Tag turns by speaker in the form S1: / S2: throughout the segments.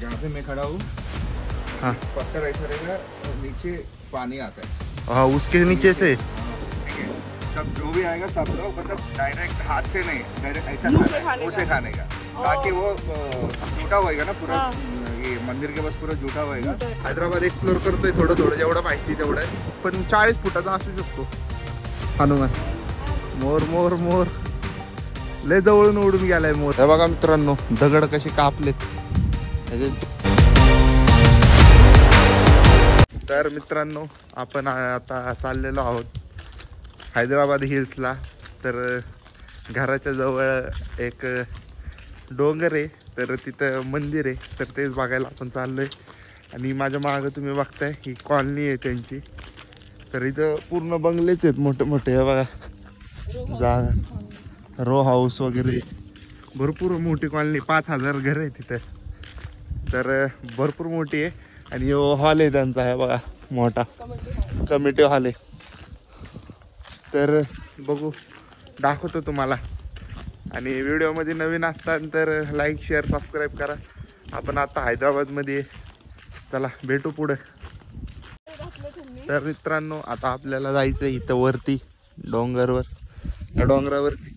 S1: जहाँ पे मैं खड़ा हूँ
S2: हाँ
S1: पत्थर ऐसा रहेगा और नीचे पानी आता है।
S2: हाँ उसके नीचे से
S1: सब जो भी आएगा सब लोग मतलब डायरेक्ट हाथ से नहीं, डायरेक्ट ऐसा मुंह से खाने का, ताकि वो जूटा होएगा ना पूरा। ये मंदिर के बस पूरा जूटा होएगा।
S2: हैदराबाद एक्सप्लोर करतोय थोडं थोडं, जेवढं माहिती तेवढं आहे. पण 40 फुटाचा असू शकतो हनुमान. मोर मोर मोर लय जवळून उडून गेलाय मोर. हे बघा मित्रांनो दगड कसे कापलेत. तर मित्रांनो आपण आता चाललेलो आहोत हैदराबाद हिल्सला. तर घराच्या जवळ एक डोंगर आहे, तर तिथं मंदिर आहे, तर तेच बघायला आपण चाललोय. आणि माझ्या मागं तुम्ही बघताय ही कॉलनी आहे त्यांची. तर इथं पूर्ण बंगलेच आहेत मोठे मोठे. हे बघा जागा रो हाऊस वगैरे भरपूर मोठी कॉलनी. 5000 घर आहे तिथं. तर भरपूर मोठी आहे. आणि हॉल आहे त्यांचा, हे बघा मोठा कमिटी हॉल आहे. तर बघू दाखवतो तुम्हाला. आणि व्हिडिओमध्ये नवीन असताना तर लाईक शेअर सबस्क्राईब करा. आपण आता हैदराबादमध्ये, चला भेटू पुढे. तर मित्रांनो आता आपल्याला जायचं इथं वरती डोंगरवर, त्या डोंगरावरती.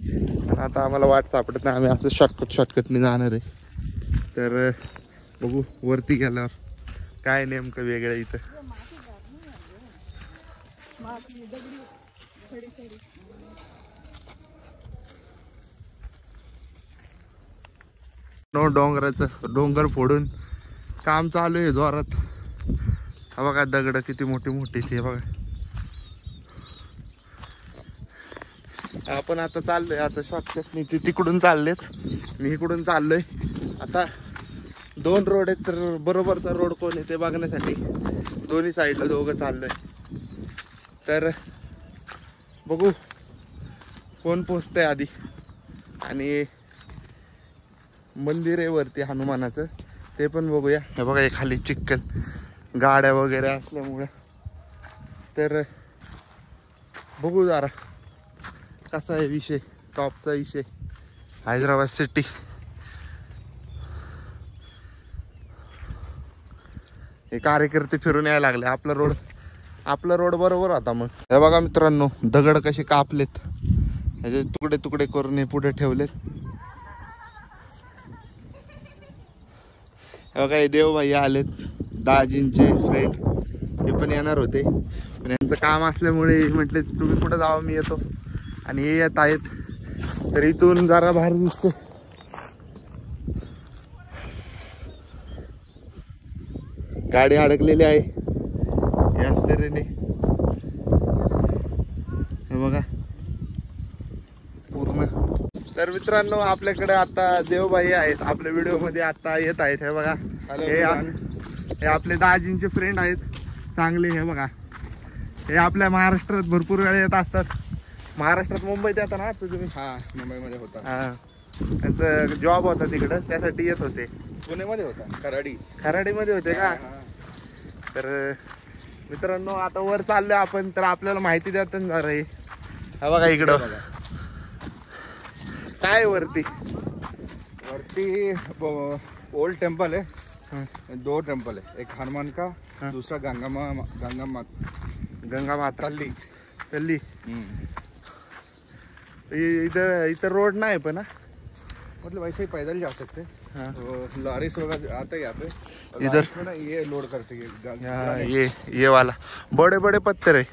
S2: आणि आता आम्हाला वाट सापडत नाही, आम्ही असं शॉर्टकटने जाणार आहे. तर बघू वरती गेल्यावर काय नेमकं वेगळं इथं. डोंगराचं डोंगर फोडून काम चालू आहे जोरात. हा बघा दगड किती मोठी मोठी ते बघा. आपण आता चाललोय, आता शॉर्टकटने ते तिकडून चाललेत, मी इकडून चाललोय. आता 2 रोड आहेत, तर बरोबरचा रोड कोण आहे ते बघण्यासाठी दोन्ही साईडला दोघं चाललोय. तर बघू कोण पोचतंय आधी. आणि मंदिर आहे वरती हनुमानाचं, ते पण बघूया. हे बघा हे खाली चिखल गाड्या वगैरे असल्यामुळे. तर बघू जरा कसा आहे विषय, टॉपचा विषय. हैदराबाद सिटी हे कार्यकर्ते फिरून यायला लागले. आपला रोड बरोबर होता मग. हे बघा मित्रांनो दगड कसे कापलेत, ह्याचे तुकडे तुकडे करून हे पुढे ठेवलेत. हे बघा हे देवभाई आलेत, दाजींचे फ्रेंड. हे पण येणार होते, पण यांचं काम असल्यामुळे म्हटले तुम्ही कुठं जावं मी येतो. आणि हे येत आहेत. तर इथून जरा बाहेर दिसते गाडी अडकलेली आहे याच तऱ्हेने. हे बघा पूर्ण. तर मित्रांनो आपल्याकडे आता देवबाई आहेत, आपल्या व्हिडिओ मध्ये आता येत आहेत. हे बघा हे आपले दाजींचे फ्रेंड आहेत चांगले. हे बघा हे आपल्या महाराष्ट्रात भरपूर वेळा येत असतात. महाराष्ट्रात मुंबईत येता ना तुम्ही?
S1: हा मुंबईमध्ये होता.
S2: हा त्यांचा जॉब होता तिकडं, त्यासाठी येत होते.
S1: पुण्यामध्ये होता,
S2: खराडीमध्ये होते का? तर मित्रांनो आता वर चाललोय आपण, तर आपल्याला माहिती द्या जरा. हे बघा इकडं काय वरती
S1: ओल्ड टेम्पल है, 2 टेम्पल है. एक हनुमान का, दूसरा गंगा माता तल्ली. इधर रोड नहीं है ना, मतलब ऐसे ही पैदल जा सकते. हाँ. तो लॉरीस वगैरह आते हैं यहाँ पे. इधर में ना ये लोड करते हैं.
S2: ये वाला बड़े बड़े पत्थर है,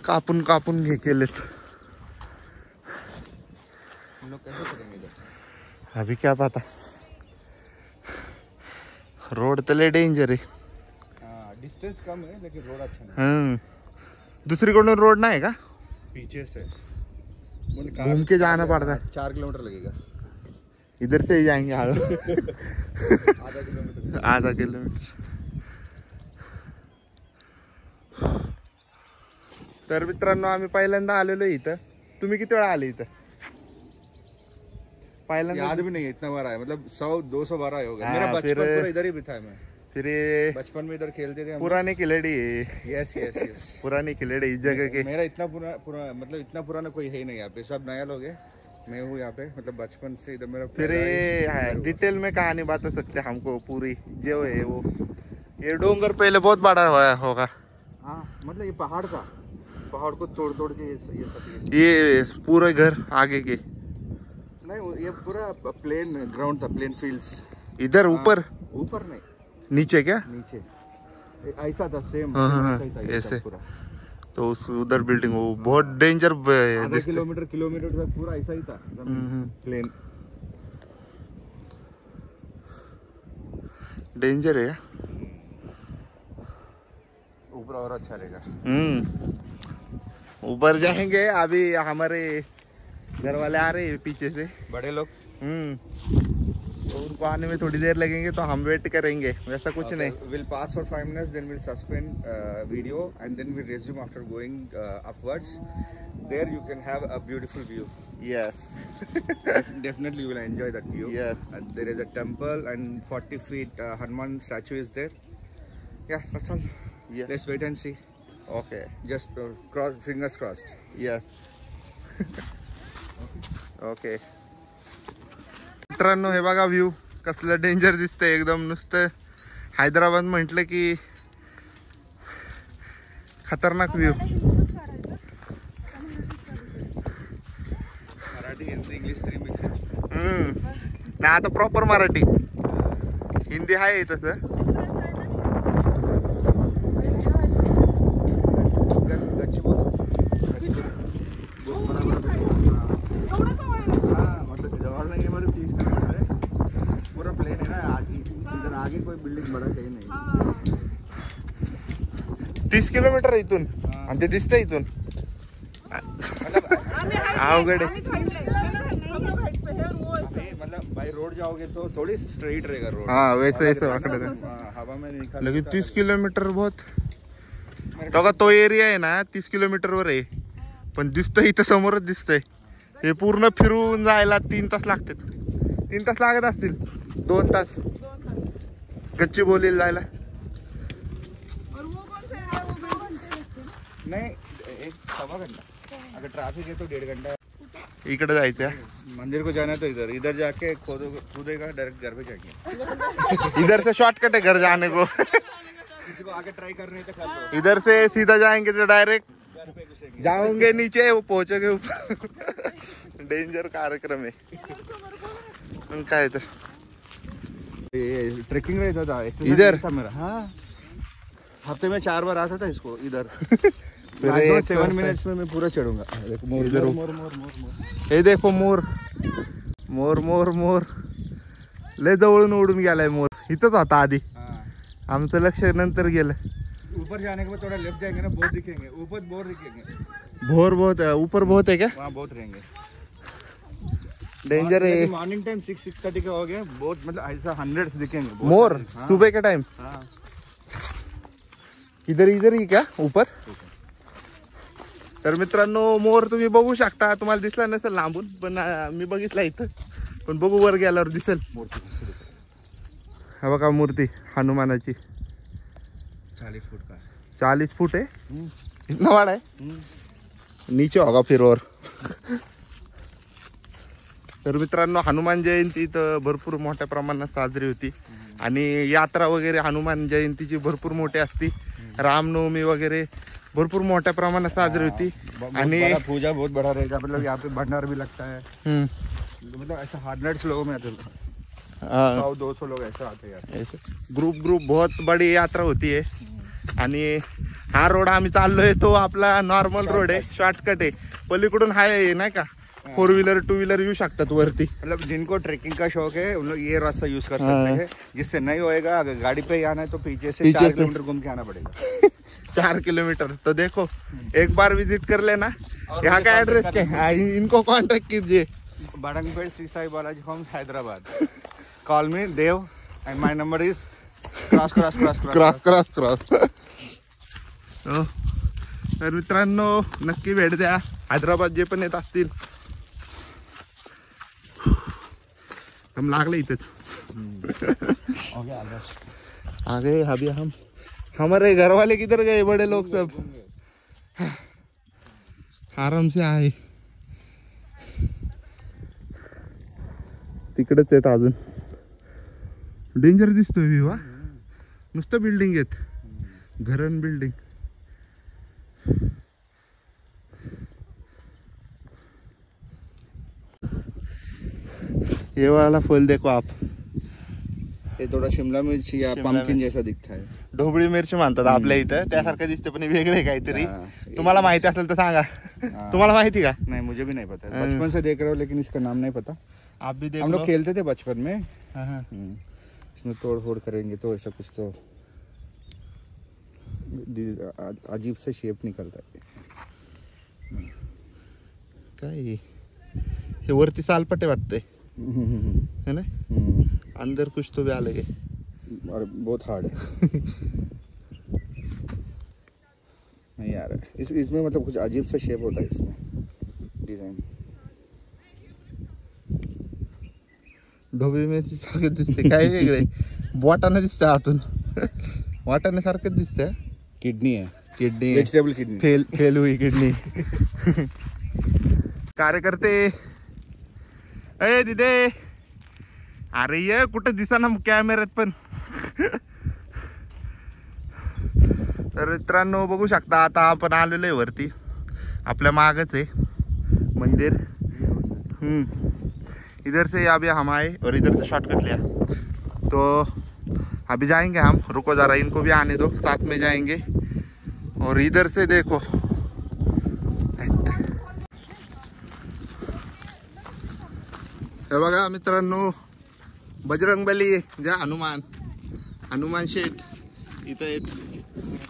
S2: कापून कापून घे केलेत.
S1: हम लोग कैसे करेंगे इधर?
S2: अभी क्या पता. रोड तो ले डेंजर है.
S1: डिस्टेंस कम है लेकिन रोड अच्छा नहीं.
S2: दुसरीकडून रोड नहीं का?
S1: पीछे से
S2: घूम के जाना पड़ता है.
S1: 4 किलोमीटर लगेगा.
S2: इधर से ही जाएंगे
S1: आधा
S2: किलोमीटर. तर मित्रांनो आम्ही पहिल्यांदा आलेलो इथं. तुम्ही किती वेळा आले इथं? पहिल्यांदा
S1: याद भी नहीं है, इतना बार आया, मतलब 100-200 बार आया होगा. मेरा बचपन पूरा इधर ही बिताया मैं.
S2: फिर ये
S1: बचपन में इधर खेलते थे.
S2: पुराने खिलाड़ी.
S1: यस यस यस
S2: पुराने खिलाड़ी इस जगह के.
S1: मेरा इतना पुराना मतलब इतना पुराना कोई है ही नहीं यहाँ पे, सब नया लोग है. मैं हूँ यहाँ पे, मतलब बचपन से इधर मेरा।
S2: फिर ये डिटेल में कहानी बता सकते हमको पूरी जो है वो? ये डोंगर पहले बहुत बड़ा होगा।
S1: हाँ, मतलब ये पहाड़ को तोड़ तोड़ के ये सब
S2: ये पूरे घर आगे के
S1: नहीं, ये पूरा प्लेन ग्राउंड था, प्लेन फील्ड्स।
S2: इधर ऊपर
S1: नहीं,
S2: नीचे क्या?
S1: नीचे ऐसा था, सेम
S2: ऐसे। तो उस उधर बिल्डिंग वो बहुत डेंजर
S1: किलोमीटर तक पूरा ऐसा ही था, प्लेन।
S2: डेंजर है।
S1: ऊपर और अच्छा रहेगा।
S2: ऊपर जाएंगे। अभी हमारे घर वाले आ रहे हैं पीछे से,
S1: बड़े लोग।
S2: तो उनको आने में थोड़ी देर लगेंगे, तो हम वेट करेंगे, वैसा कुछ नहीं।
S1: We'll pass for 5 minutes, then we'll suspend video, and then we'll resume after going upwards. There you can have a beautiful view.
S2: Yes.
S1: Definitely you will enjoy that view.
S2: Yes.
S1: And there is a temple, and 40 feet Hanuman statue is there. Yeah, that's all.
S2: Yes.
S1: Let's wait and see.
S2: Okay.
S1: Just fingers crossed.
S2: Yes. Okay. मित्रांनो हे बघा view कसलं danger दिसतंय एकदम. नुसतं हैदराबाद म्हटलं की खतरनाक view.
S1: Marathi, Hindi, English 3 mix.
S2: नाही आता प्रॉपर मराठी. हिंदी आहे तसं.
S1: पूरा प्लेन है ना, इधर आगे कोई बिल्डिंग बड़ा कहीं नहीं.
S2: 30 किलोमीटर इथून आणि ते दिसतंय इथून. अवघड आहे.
S1: मतलब बाई रोड जाओगे तो थोड़ी स्ट्रेट रहेगा रोड.
S2: हाँ वैसे ऐसे वाकड़ा था.
S1: हवा में निकाल.
S2: लेकिन 30 किलोमीटर बहुत. बघा तो एरिया आहे ना 30 किलोमीटर वर आहे, पण दिसतंय इथं समोरच दिसतंय. हे पूर्ण फिरून जायला 3 तास लागतात. 3 तास लागत असतील. 2 तास गच्ची बोलीला जायला.
S1: नहीं, 1.25 घंटा. अगर ट्रैफिक है तो 1.5 घंटा.
S2: इकडे जायचं.
S1: मंदिर को जाना है तो इधर जाके कूदेगा, डायरेक्ट घर पे जाएंगे.
S2: इधर से शॉर्टकट है घर जाने को.
S1: किसी को आगे ट्राई करने तो कर लो.
S2: इधर से सीधा जाएंगे तो डायरेक्ट
S1: घर पे घुसेंगे.
S2: जाओगे नीचे, वो पहुंचोगे ऊपर. डेंजर कार्यक्रम है. काय तर
S1: ट्रेकिंग रहता था
S2: इधर
S1: था मेरा. हाँ, हफ्ते में 4 बार आता था इसको इधर.
S2: 7
S1: मिनट्स में मैं पूरा चढ़ूंगा. मोर
S2: इधर
S1: मोर मोर मोर मोर.
S2: हे देखो मोर मोर मोर मोर. लय जवळून उडून गेलाय मोर. इथंच होता आधी. आमचं लक्ष नंतर गेलं.
S1: ऊपर जाने के बाद थोड़ा लेफ्ट जाएंगे ना, बोर दिखेंगे. ऊपर बोर दिखेंगे.
S2: भोर बहुत है. ऊपर बहुत है क्या?
S1: वहाँ बहुत रहेंगे.
S2: डेंजर है.
S1: मॉर्निंग टाइम 6-6:30 का हो गया. बहुत मतलब ऐसा हंड्रेड्स दिखेंगे
S2: मोर. सुबह के टाइम.
S1: हाँ.
S2: इधर ही क्या ऊपर? तर मित्रांनो मोर तुम्ही बघू शकता. तुम्हाला दिसला नसेल लांबून, पण मी बघितला इथं. पण बघू वर गेल्यावर दिसेल. हा बघा मूर्ती हनुमानाची.
S1: 40 फुट का.
S2: 40 फुट है. इतना बड़ा है. नीचे होगा फिर और. तर मित्रांनो हनुमान जयंती तर भरपूर मोठ्या प्रमाणात साजरी होती. आणि यात्रा वगैरे हनुमान जयंतीची भरपूर मोठी असती. रामनवमी वगैरे भरपूर मोठ्या प्रमाणात साजरी होती. आणि
S1: पूजा बहुत बड़ा रहेगा. मतलब यहाँ पे भंडार भी लगता है. मतलब ऐसा हंड्रेड्स लोगों में आते हैं. 100-200 लोग ऐसे आते हैं यार.
S2: ऐसे ग्रुप बहुत बड़ी यात्रा होती है. आणि हा रोड आम्ही चाललोय तो आपला नॉर्मल रोड आहे, शॉर्टकट आहे. पलीकडून हाय नाही का 4 व्हीलर 2 व्हीलर येऊ शकतात वरती.
S1: मतलब जिनको ट्रेकिंग का शौक है उन लोग ये रास्ता यूज कर सकते हैं. जिससे नहीं होएगा, अगर गाड़ी पे ही आना है तो पीछे से 4 किलोमीटर घूम के आना पड़ेगा.
S2: 4 किलोमीटर. तो देखो एक बार विजिट कर लेना. यहाँ का एड्रेस क्या है? इनको कॉन्टेक्ट कीजिए.
S1: Badangpet Shri Sai Balaji home Hyderabad. Call me Dev and my number is cross.
S2: तर मित्रांनो नक्की भेट द्या. हैदराबाद जे पण येत असतील. हम लागले इथेच. आ गए अभी हम. हमारे घर वाले किधर गए? बड़े लोग सब आराम से आए. तिकडेच आहेत अजून. डेंजर दिसतोय व्ह्यू हा. नुसतं बिल्डिंग आहेत, घरन बिल्डिंग. ये वाला फल देखो आप.
S1: ये थोड़ा शिमला मिर्च या पंपकिन जैसा दिखता है.
S2: ढोबळी मिरची म्हणतात आपल्या इथं, त्यासारखं दिसते पण वेगळे काहीतरी. तुम्हाला माहिती असेल तर सांगा. तुम्हाला माहिती का?
S1: नहीं मुझे भी नहीं पता, बचपन से देख रहा हूँ लेकिन इसका नाम नहीं पता.
S2: आप भी देख
S1: हम
S2: लो.
S1: लोग खेलते थे बचपन में. इसमें तोड़ फोड़ करेंगे तो ऐसा कुछ तो अजीब से शेप निकलता है.
S2: काय हे वरती सालपटे वाटते है ना. अंदर कुछ तो भी अलग है
S1: और बहुत हार्ड है. नहीं यार इसमें मतलब कुछ अजीब सा शेप होता है इसमें डिजाइन.
S2: ढोबळी मिरची सारखं दिसते. काय वेगळे बोटाने दिसते आतून. वाटाणे सारखं दिसते.
S1: किडनी है,
S2: किडनी,
S1: वेजिटेबल किडनी.
S2: फेल हुई किडनी. कार्यकर्ते अरे दिदे, अरे ये कुठं दिसा ना कॅमेऱ्यात पण. तर मित्रांनो बघू शकता, आता आपण आलेलो आहे वरती. आपल्या मागच आहे मंदिर. इधर से अभी हम आए और इधर से शॉर्टकट लिया, तो अभी जाएंगे हम. रुको जरा, इनको भी आने दो, साथ में जाएंगे. और इधर से देखो, हे बघा मित्रांनो, बजरंगबली ज्या हनुमान शेठ इथं आहेत,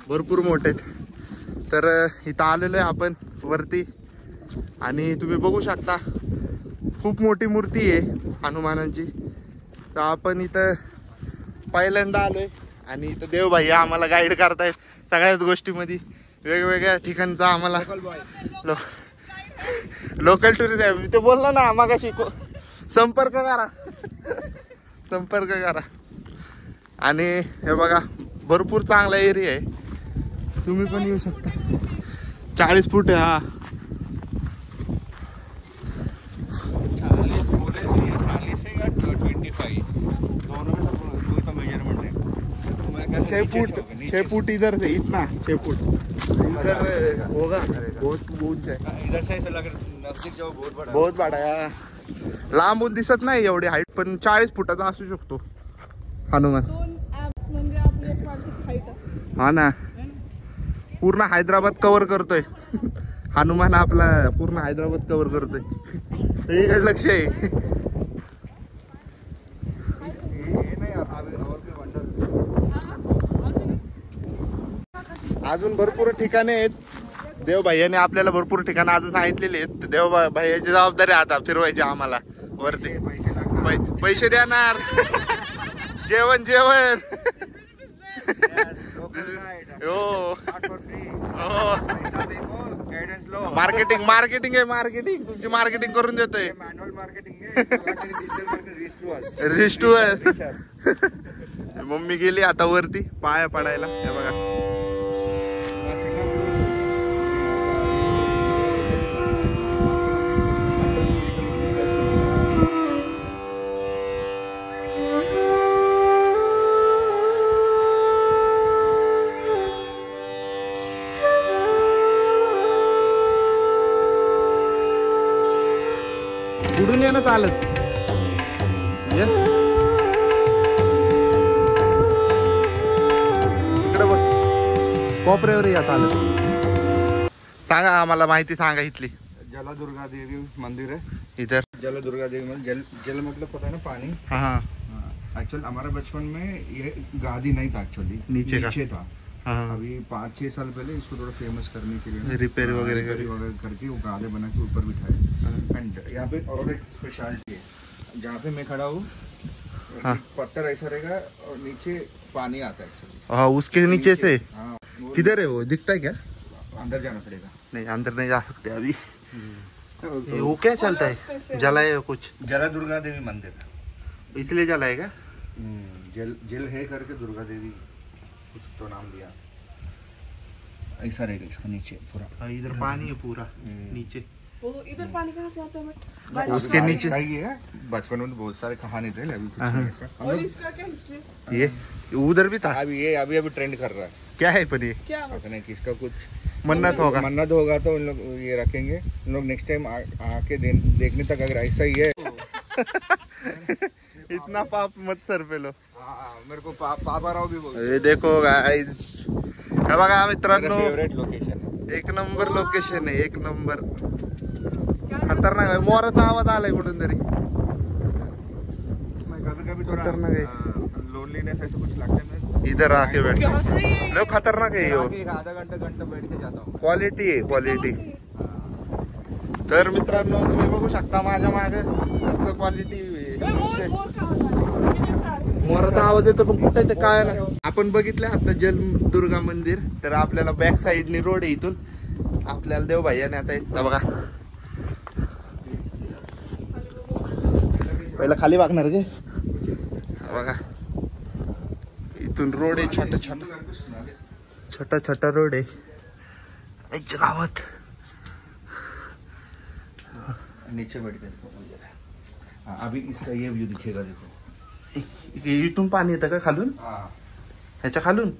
S2: भरपूर मोठे आहेत. तर इथं आलेलो आहे आपण वरती आणि तुम्ही बघू शकता खूप मोठी मूर्ती आहे हनुमानांची. तर आपण इथं पहिल्यांदा आलोय आणि इथं देवभाई आम्हाला गाईड करतायत सगळ्याच गोष्टीमध्ये. वेगवेगळ्या ठिकाणचा आम्हाला लोकल टुरिझम ते बोललो ना मागाशी, संपर्क करा. आणि हे बघा भरपूर चांगला एरिया आहे, तुम्ही पण येऊ शकता. 40 फूट आहे हा.
S1: 40 है या 25 दोनों में कोई तो मेजरमेंट है.
S2: 6 फुट इधर से, इतना 6 फुट इधर होगा. बहुत ऊंचा है.
S1: इधर से ऐसा लग रहा है नजदीक जाओ
S2: बहुत बड़ा है. लांबून दिसत नाही एवढी हाईट, पण 40 फुटाचा असू शकतो हनुमान. हा ना, पूर्ण हैदराबाद कव्हर करतोय हनुमान. आपला पूर्ण हैदराबाद कव्हर करतोय. इकडे लक्ष आहे. अजून भरपूर ठिकाणे आहेत. देवभाईने आपल्याला भरपूर ठिकाणं अजून सांगितलेली आहेत. देवभाईची जबाबदारी आता फिरवायची आम्हाला वरती. पैसे देणार. जेवण हो. मार्केटिंग आहे. तुमची मार्केटिंग करून देतोय. Reach to us. मम्मी गेली आता वरती पाया पडायला. हे बघा, उडून येणं चालत. इकडे बघ, कोपऱ्यावर या चालत. सांगा आम्हाला माहिती सांगा इथली.
S1: जलदुर्गा देवी मंदिर है
S2: इधर.
S1: जलदुर्गा देवी मंदिर. जल मतलब पता है ना, पानी.
S2: हाँ.
S1: एक्चुअल हमारा बचपन में ये गादी नहीं था, एक्चुअली नीचे था. अभी 5-6 साल पहले इसको थोड़ा फेमस करने के लिए
S2: रिपेयर वगैरह
S1: करके वो गादे बना के ऊपर बिठाए. एंड यहाँ पे और एक स्पेशलिटी है, जहाँ पे मैं खड़ा हूँ पत्थर ऐसा रहेगा और नीचे पानी आता है एक्चुअली.
S2: हाँ, उसके नीचे से.
S1: हाँ,
S2: किधर है वो, दिखता है क्या?
S1: अंदर जाना पड़ेगा.
S2: नहीं, अंदर नहीं जा सकते अभी. वो क्या चलता है, जला है कुछ?
S1: जलदुर्गा देवी मंदिर
S2: इसलिए जला है क्या?
S1: जल है करके दुर्गा देवी कुछ तो नाम दिया. ऐसा रहेगा इसका नीचे पूरा.
S2: इधर पानी है पूरा नीचे.
S3: इधर पानी कहाँ से आता है?
S2: उसके नीचे
S1: ही है। बचपन में बहुत सारे कहानी थे, अभी कुछ नहीं है ऐसा।
S3: और इसका क्या हिस्ट्री?
S2: ये उधर भी था।
S1: अभी ये अभी ट्रेंड कर रहा है।
S2: क्या है पर ये
S3: क्या
S1: पता नहीं किसका कुछ
S2: मन्नत होगा।
S1: मन्नत होगा तो उन लोग ये रखेंगे। उन लोग नेक्स्ट टाइम आके देखने तक अगर ऐसा ही है
S2: इतना पाप मत सर पे लो।
S1: मेरे को पापा राव भी बोल।
S2: ये देखो गाइस, हे बघा मित्रांनो,
S1: फेवरेट लोकेशन है।
S2: एक नंबर लोकेशन आहे, एक नंबर खतरनाक आहे. मोराचा आवाज आलाय कुठून तरी,
S1: कभी कभी थोड़ा
S2: खतरनाक है।
S1: लोनलीनेस ऐसा कुछ लगता है।
S2: इधर आके बैठ
S3: क्या सही है?
S2: लो, खतरनाक आहे यो.
S1: आधा घंटा बैठ के जाता हूँ।
S2: क्वालिटी आहे क्वालिटी. तर मित्रांनो तुम्ही बघू शकता माझ्या मागे कसलं क्वालिटी. मोराचा आवाज येतो पण कुठे ते काय ना. आपण बघितलं आता जलदुर्गा मंदिर, तर आपल्याला बॅक साइडनी रोड आहे, इथून आपल्याला देवभाईयाने आता येतं बघा. पहिला खाली वागणार गे बघा, इथून रोड आहे, छोटा छोटा रोड आहे गावात.
S1: नीचे बैठ के अभी इसका ये व्यू दिखेगा, देखो.
S2: इथून पाणी येतं का खालून? ह्याच्या खालून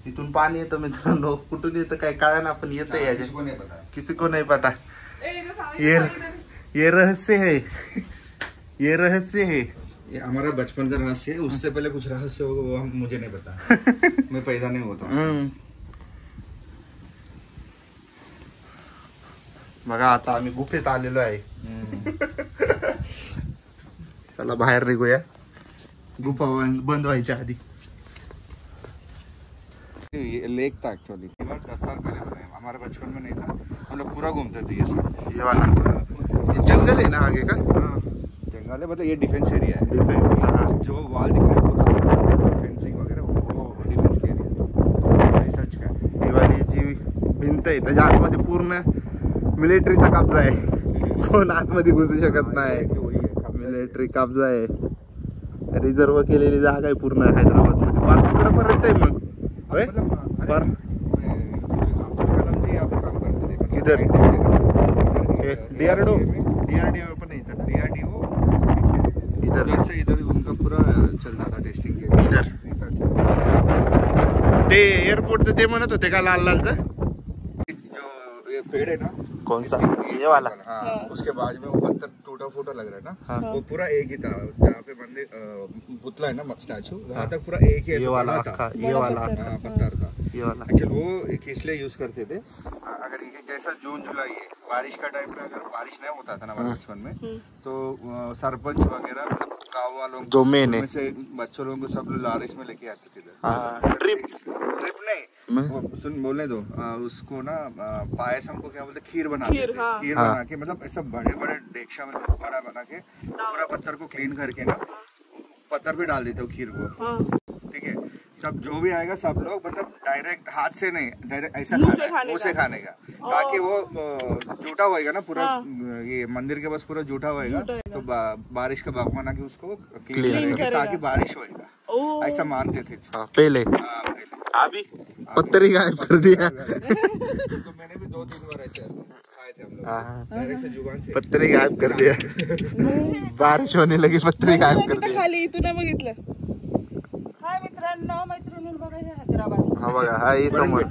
S2: इथून पाणी येतं मित्रांनो. कुठून येतं काय कळा ना, पण येतं याच्या. किसी को नहीं पता. ये रहस्य है, ये रहस्य है.
S1: ये हमारा बचपन का रहस्य है. उससे पहले कुछ रहस्य होगा वो मुझे नहीं पता. मैं पैदा नहीं होता.
S2: बघा आता आम्ही गुफेत आलेलो आहे. चला बाहेर निघूया, गुफा बंद व्हायच्या आधी.
S1: ये लेक था एक्चुअली 10 साल पहले बनाया. हमारे बचपन में नहीं था. हम लोग पूरा घूमते थे ये सब.
S2: ये वाला ये जंगल है ना आगे का?
S1: जंगल है, मतलब ये डिफेंस एरिया है.
S2: डिफेंस.
S1: जो वॉल दिख रहा है पूरा फेंसिंग वगैरह वो डिफेंस के एरिया रिसर्च का.
S2: ही वाली जी भिंत आहे त्याच्या आतमध्ये पूर्ण मिलिटरीचा कब्जा आहे. कोण आतमध्ये घुसू शकत नाही. मिलिटरी कब्जा आहे. रिझर्व केलेली जागा आहे पूर्ण हैदराबाद मध्ये. पार तिकडे पर्यंत आहे मग. होय पार किधर डीआरडीओ पण आहे इधर.
S1: DRDO
S2: इधर
S1: से इधर उनका पूरा चल रहा था टेस्टिंग के.
S2: इधर ते एअरपोर्टचं ते म्हणत होते का लाल लालचं?
S1: जो ये पेड़ है ना,
S2: कौन सा? ये वाला.
S1: हाँ, उसके बाद में वो पत्थर टूटा फूटा लग रहा है ना.
S2: हाँ.
S1: वो पूरा एक ही था. जहाँ पे मंदिर पुतला है ना, स्टैचू, वहाँ तक पूरा एक ही
S2: ये वाला
S1: था.
S2: अक्का, ये वाला
S1: हाँ, पत्थर था.
S2: ये वाला.
S1: एक्चुअली वो इसलिए यूज करते थे. अगर ये जैसा जून जुलाई है बारिश का टाइम पे अगर बारिश नहीं होता था ना हमारे बचपन में, तो सरपंच वगैरह गाँव वालों
S2: जो मेन है
S1: से बच्चों लोगों को सब लोग लारिश में लेके आते थे.
S2: ट्रिप
S1: नहीं वो सुन बोलने दो. उसको ना पायस हमको क्या बोलते, खीर बना
S3: खीर,
S1: देते.
S3: हाँ.
S1: खीर बना के, मतलब ऐसा बड़े बड़े डेक्शा में बड़ा बना के पूरा पत्थर को क्लीन करके ना पत्थर पे डाल देते हो खीर को. ठीक है. सब जो भी आएगा सब लोग मतलब डायरेक्ट हाथ से नहीं, डायरेक्ट ऐसा मुंह से खाने का, ताकि वो जूठा होएगा ना पूरा. ये मंदिर के पास पूरा जूठा होएगा तो बारिश का बागवान आके उसको क्लीन करेगा ताकि बारिश होएगा. ऐसा मानते थे
S2: पहले. अभी पत्थर ही गायब कर दिया.
S1: तो मैंने भी 2-3 बार ऐसे खाए थे हम लोग. डायरेक्ट से जुबान से
S2: पत्थर ही गायब कर दिया. बारिश होने लगी, पत्थर ही गायब कर दिया.
S3: खाली तू नाही बघितलं. हाय मित्रांनो, मैत्रिणी बघा हे हैदराबाद.
S2: हा बघा, हा ही समोर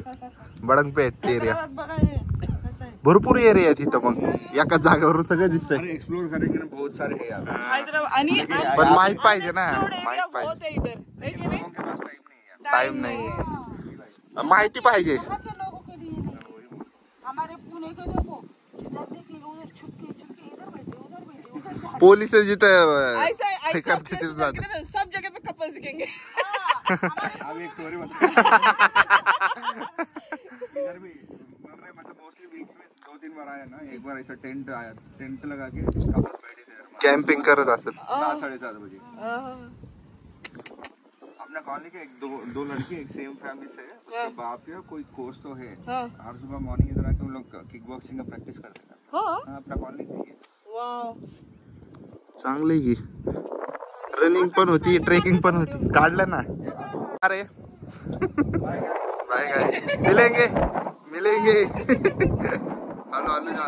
S2: बडंगपेठ एरिया.
S3: बघा हे कसं आहे.
S2: भरपूर एरिया आहे तिथं. मग एका जागेवरून सगळं दिसतंय.
S1: एक्सप्लोर करेंगे ना, बहुत सारे है यार.
S3: हैदराबाद आणि
S2: पण माहित पाहिजे ना, माहित पाहिजे.
S3: होते इधर है की नाही?
S1: लोगों के पास टाइम नहीं है.
S2: टाइम नाही, माहिती पाहिजे.
S4: यहाँ के लोगों के लिए नहीं. हमारे पुणे के देखो, जिधर देख लो उधर छुपके छुपके इधर बैठे उधर बैठे उधर जा.
S2: पोलीस जिथं
S3: ऐसा
S2: हे करते तिथं जात.
S3: सब जगह पे कपल्स दिखेंगे.
S1: अभी एक स्टोरी बता. इधर भी मैं मतलब मोस्टली वीक में 2-3 बार आया ना. एक बार ऐसा टेंट आया, टेंट लगा के कपल्स बैठे थे
S2: कॅम्पिंग करत असेल.
S1: 7-7:30 बजे. अपना कॉलोनी के दो लड़के एक सेम फैमिली से है. उसके बाप या कोई कोच तो है. हर सुबह मॉर्निंग इधर आके उन लोग किक बॉक्सिंग का प्रैक्टिस करते हैं. अपना कॉलोनी से ही.
S3: वाव,
S2: चांगली की रनिंग पण होती, ट्रेकिंग पण होती. काढलं ना. अरे बाय गाइस, मिलेंगे. हॅलो हॅलो जा.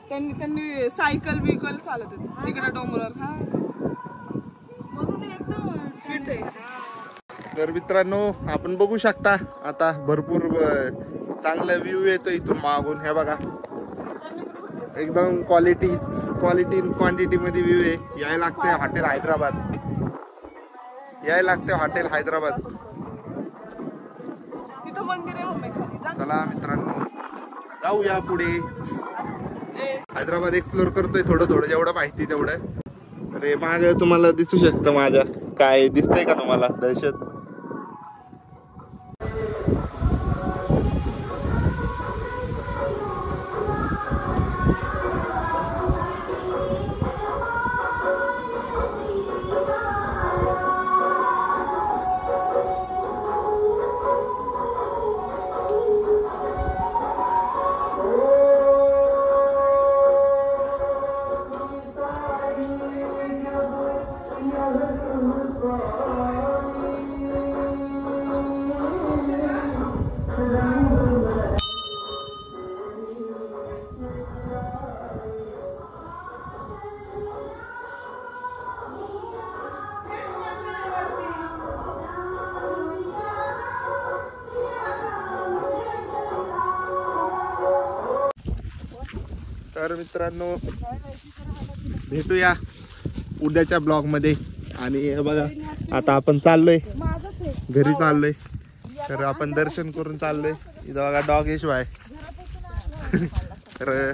S3: त्यांनी सायकल बिकल चालत होते तिकडे डोंगरावर. हा
S4: म्हणून एकदम
S3: फिट आहे.
S2: तर मित्रांनो आपण बघू शकता आता भरपूर चांगला व्ह्यू येतो इथून मागून. हे बघा एकदम क्वालिटी क्वांटिटी मध्ये व्ह्यू आहे. यायला लागते हॉटेल हैदराबाद, यायला लागते हॉटेल हैदराबाद.
S3: तिथं मंदिर आहे मम्मी खाली जा.
S2: चला मित्रांनो जाऊया पुढे. हैदराबाद एक्सप्लोर करतोय थोडं थोडं, जेवढं माहिती तेवढं. अरे माग तुम्हाला दिसू शकतं माझ्या, काय दिसतंय का तुम्हाला दहशत? तर मित्रांनो भेटूया उद्याच्या ब्लॉग मध्ये. आणि हे बघा आता आपण चाललोय घरी चाललोय. तर आपण दर्शन करून चाललोय. इथं बघा डॉग इशू आहे. तर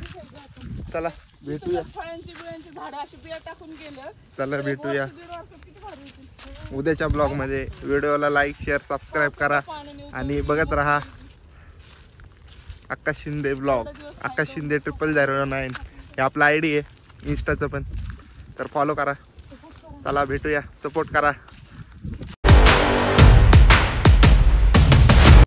S2: चला भेटूया.
S3: फळांची बिळांची झाडं अशी बिया टाकून गेलं.
S2: चला भेटूया
S3: किती भारी होती.
S2: उद्याच्या ब्लॉग मध्ये. व्हिडिओला लाईक शेअर सबस्क्राईब करा आणि बघत राहा आकाश शिंदे ब्लॉग. आकाश शिंदे 0009 हे आपला ID आहे इंस्टाचं पण. तर फॉलो करा. चला भेटूया, सपोर्ट करा.